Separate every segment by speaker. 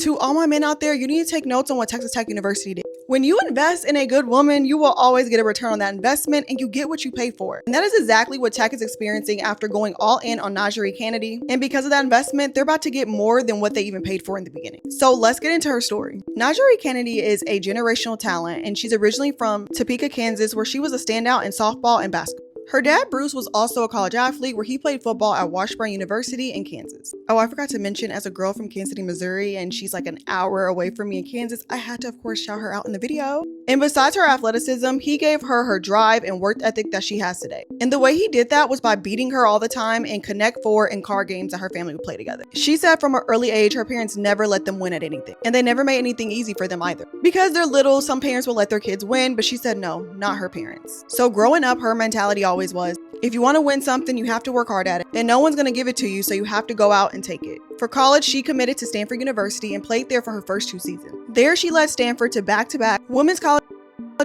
Speaker 1: To all my men out there, you need to take notes on what Texas Tech University did. When you invest in a good woman, you will always get a return on that investment and you get what you pay for. And that is exactly what Tech is experiencing after going all in on Nijaree Canady. And because of that investment, they're about to get more than what they even paid for in the beginning. So let's get into her story. Nijaree Canady is a generational talent and she's originally from Topeka, Kansas, where she was a standout in softball and basketball. Her dad, Bruce, was also a college athlete where he played football at Washburn University in Kansas. Oh, I forgot to mention, as a girl from Kansas City, Missouri, and she's like an hour away from me in Kansas, I had to, of course, shout her out in the video. And besides her athleticism, he gave her her drive and work ethic that she has today. And the way he did that was by beating her all the time in Connect Four and card games that her family would play together. She said from an early age, her parents never let them win at anything. And they never made anything easy for them either. Because they're little, some parents will let their kids win, but she said no, not her parents. So growing up, her mentality always was, if you want to win something, you have to work hard at it, and no one's going to give it to you, so you have to go out and take it. For college, she committed to Stanford University and played there for her first 2 seasons. There, she led Stanford to back-to-back Women's College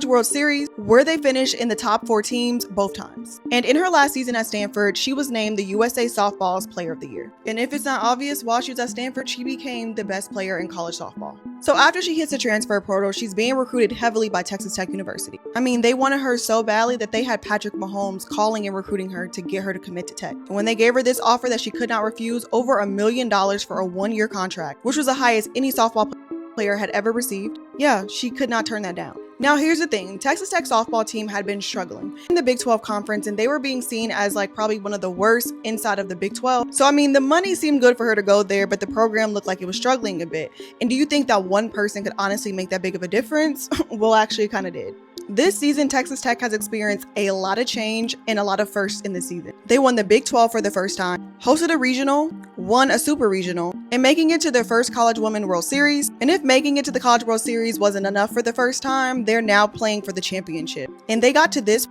Speaker 1: World Series, where they finished in the top 4 teams both times. And in her last season at Stanford, she was named the USA Softball's Player of the Year. And if it's not obvious, while she was at Stanford, she became the best player in college softball. So after she hits the transfer portal, she's being recruited heavily by Texas Tech University. I mean, they wanted her so badly that they had Patrick Mahomes calling and recruiting her to get her to commit to Tech. And when they gave her this offer that she could not refuse, over $1 million for a 1-year contract, which was the highest any softball player had ever received, yeah, she could not turn that down. Now here's the thing, Texas Tech softball team had been struggling in the Big 12 conference and they were being seen as like probably one of the worst inside of the Big 12. So I mean, the money seemed good for her to go there, but the program looked like it was struggling a bit. And do you think that one person could honestly make that big of a difference? Well, actually it kind of did. This season, Texas Tech has experienced a lot of change and a lot of firsts in this season. They won the Big 12 for the first time, hosted a regional, won a super regional, and making it to their first College Women World Series. And if making it to the College World Series wasn't enough for the first time, they're now playing for the championship. And they got to this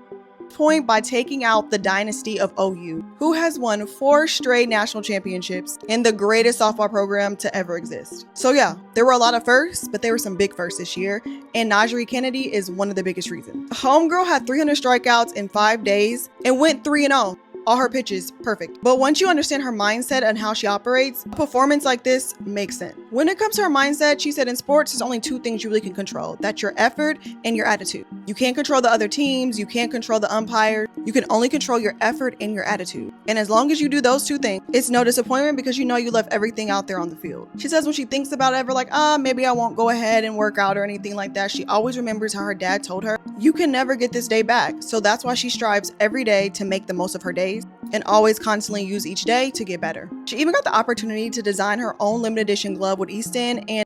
Speaker 1: point by taking out the dynasty of OU, who has won 4 straight national championships and the greatest softball program to ever exist. So yeah, there were a lot of firsts, but there were some big firsts this year, and Nijaree Canady is one of the biggest reasons. Homegirl had 300 strikeouts in 5 days and went 3-0. All her pitches, perfect. But once you understand her mindset and how she operates, a performance like this makes sense. When it comes to her mindset, she said in sports, there's only 2 things you really can control. That's your effort and your attitude. You can't control the other teams. You can't control the umpire. You can only control your effort and your attitude. And as long as you do those 2 things, it's no disappointment because you know you left everything out there on the field. She says when she thinks about it, ever like, maybe I won't go ahead and work out or anything like that, she always remembers how her dad told her, you can never get this day back. So that's why she strives every day to make the most of her days and always constantly use each day to get better. She even got the opportunity to design her own limited edition glove with Easton and